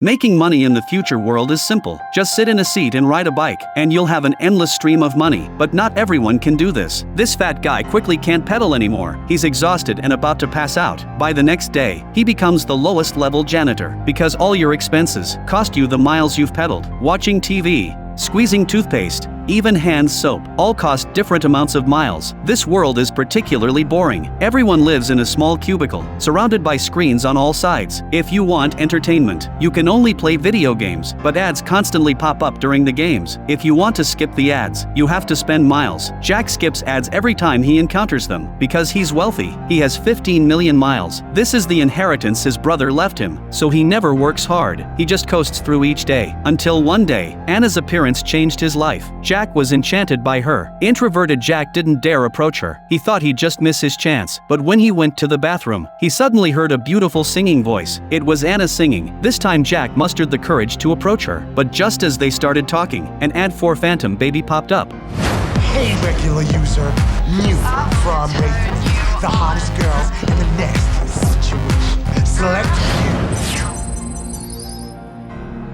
Making money in the future world is simple. Just sit in a seat and ride a bike, and you'll have an endless stream of money. But not everyone can do this. This fat guy quickly can't pedal anymore. He's exhausted and about to pass out. By the next day, he becomes the lowest level janitor, because all your expenses cost you the miles you've pedaled. Watching TV, squeezing toothpaste, even hand soap, all cost different amounts of miles. This world is particularly boring. Everyone lives in a small cubicle, surrounded by screens on all sides. If you want entertainment, you can only play video games, but ads constantly pop up during the games. If you want to skip the ads, you have to spend miles. Jack skips ads every time he encounters them, because he's wealthy. He has 15 million miles. This is the inheritance his brother left him, so he never works hard. He just coasts through each day. Until one day, Anna's appearance changed his life. Jack was enchanted by her. Introverted Jack didn't dare approach her. He thought he'd just miss his chance. But when he went to the bathroom, he suddenly heard a beautiful singing voice. It was Anna singing. This time Jack mustered the courage to approach her. But just as they started talking, an ad for Phantom Baby popped up. Hey regular user, new from the hottest girls in the next situation. Select you.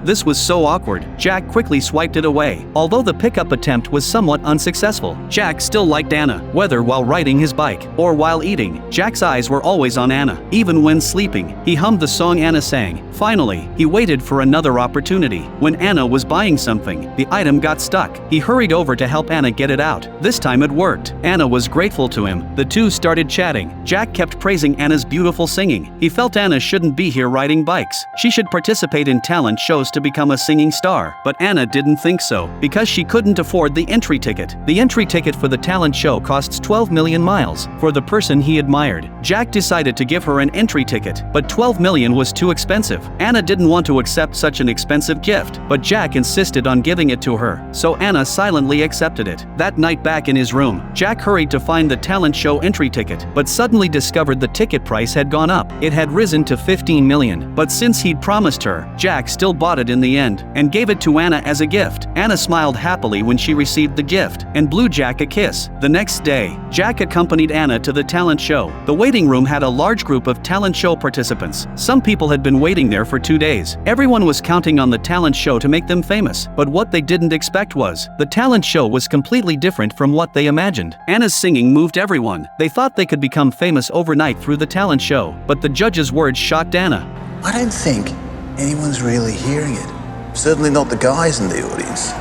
This was so awkward, Jack quickly swiped it away. Although the pickup attempt was somewhat unsuccessful, Jack still liked Anna, whether while riding his bike or while eating. Jack's eyes were always on Anna. Even when sleeping, he hummed the song Anna sang. Finally, he waited for another opportunity. When Anna was buying something, the item got stuck. He hurried over to help Anna get it out. This time it worked. Anna was grateful to him. The two started chatting. Jack kept praising Anna's beautiful singing. He felt Anna shouldn't be here riding bikes. She should participate in talent shows to become a singing star. But Anna didn't think so, because she couldn't afford the entry ticket. The entry ticket for the talent show costs 12 million miles for the person he admired. Jack decided to give her an entry ticket, but 12 million was too expensive. Anna didn't want to accept such an expensive gift, but Jack insisted on giving it to her, so Anna silently accepted it. That night back in his room, Jack hurried to find the talent show entry ticket, but suddenly discovered the ticket price had gone up. It had risen to 15 million, but since he'd promised her, Jack still bought it in the end, and gave it to Anna as a gift. Anna smiled happily when she received the gift, and blew Jack a kiss. The next day, Jack accompanied Anna to the talent show. The waiting room had a large group of talent show participants. Some people had been waiting there for 2 days. Everyone was counting on the talent show to make them famous, but what they didn't expect was, the talent show was completely different from what they imagined. Anna's singing moved everyone. They thought they could become famous overnight through the talent show, but the judge's words shocked Anna. I don't think anyone's really hearing it. Certainly not the guys in the audience.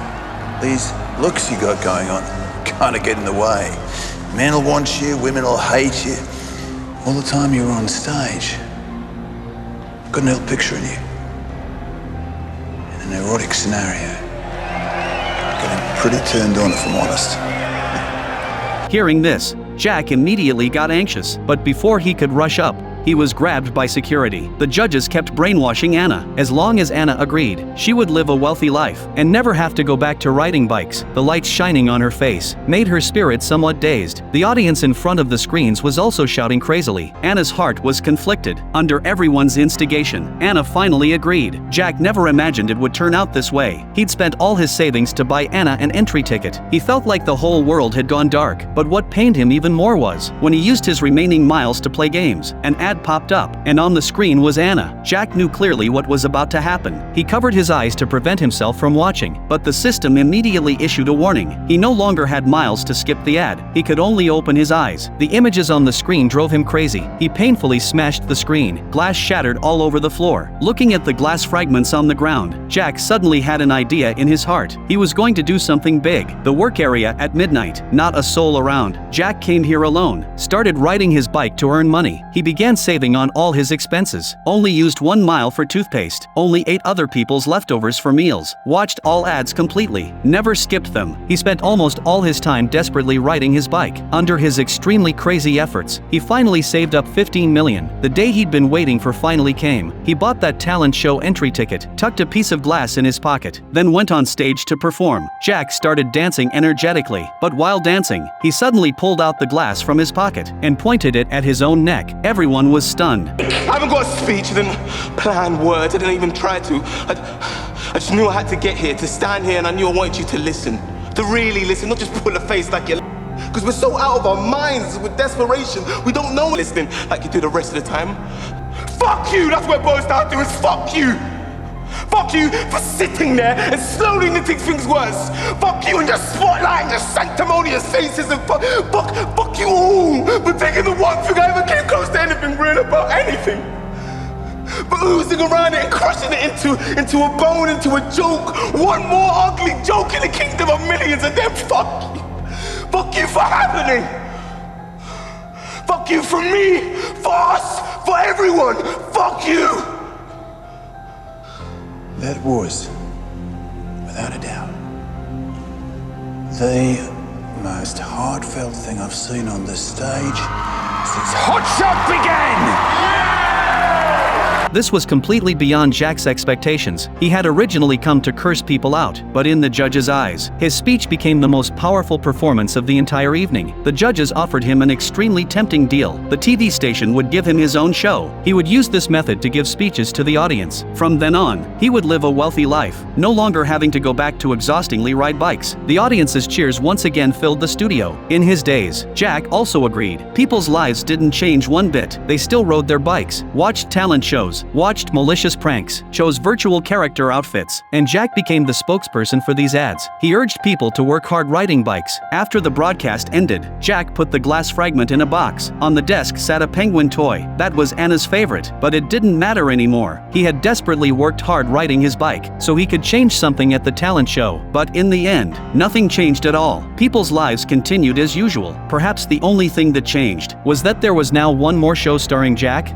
These looks you got going on kind of get in the way. Men will want you, women will hate you. All the time you're on stage, couldn't help picturing you in an erotic scenario. Getting pretty turned on, if I'm honest. Hearing this, Jack immediately got anxious, but before he could rush up, he was grabbed by security. The judges kept brainwashing Anna. As long as Anna agreed, she would live a wealthy life and never have to go back to riding bikes. The lights shining on her face made her spirit somewhat dazed. The audience in front of the screens was also shouting crazily. Anna's heart was conflicted. Under everyone's instigation, Anna finally agreed. Jack never imagined it would turn out this way. He'd spent all his savings to buy Anna an entry ticket. He felt like the whole world had gone dark. But what pained him even more was, when he used his remaining miles to play games, an ad popped up, and on the screen was Anna. Jack knew clearly what was about to happen. He covered his eyes to prevent himself from watching, but the system immediately issued a warning. He no longer had miles to skip the ad. He could only open his eyes. The images on the screen drove him crazy. He painfully smashed the screen. Glass shattered all over the floor. Looking at the glass fragments on the ground, Jack suddenly had an idea in his heart. He was going to do something big. The work area at midnight. Not a soul around. Jack came here alone. Started riding his bike to earn money. He began saving on all his expenses. Only used 1 mile for toothpaste. Only ate other people's leftovers for meals. Watched all ads completely. Never skipped them. He spent almost all his time desperately riding his bike. Under his extremely crazy efforts, he finally saved up 15 million. The day he'd been waiting for finally came. He bought that talent show entry ticket, tucked a piece of glass in his pocket, then went on stage to perform. Jack started dancing energetically, but while dancing, he suddenly pulled out the glass from his pocket and pointed it at his own neck. Everyone was stunned. I haven't got a speech, I didn't plan words, I didn't even try to. I just knew I had to get here, to stand here, and I knew I wanted you to listen. To really listen, not just pull a face like you're because we're so out of our minds with desperation, we don't know listening like you do the rest of the time. Fuck you, that's what it boils down to, is fuck you. Fuck you for sitting there and slowly knitting things worse. Fuck you and your spotlight and your sanctimonious faces, and fuck you all for taking the one thing I ever came close to anything real about anything. But oozing around it and crushing it into a bone, into a joke. One more ugly joke in the kingdom of millions, and then fuck you. Fuck you for happening. Fuck you for me, for us, for everyone. Fuck you. That was, without a doubt, the most heartfelt thing I've seen on this stage since Hot Shot began! This was completely beyond Jack's expectations. He had originally come to curse people out, but in the judges' eyes, his speech became the most powerful performance of the entire evening. The judges offered him an extremely tempting deal. The TV station would give him his own show. He would use this method to give speeches to the audience. From then on, he would live a wealthy life, no longer having to go back to exhaustingly ride bikes. The audience's cheers once again filled the studio. In his days, Jack also agreed. People's lives didn't change one bit. They still rode their bikes, watched talent shows, watched malicious pranks, chose virtual character outfits, and Jack became the spokesperson for these ads. He urged people to work hard riding bikes. After the broadcast ended, Jack put the glass fragment in a box. On the desk sat a penguin toy. That was Anna's favorite, but it didn't matter anymore. He had desperately worked hard riding his bike, so he could change something at the talent show. But in the end, nothing changed at all. People's lives continued as usual. Perhaps the only thing that changed was that there was now one more show starring Jack.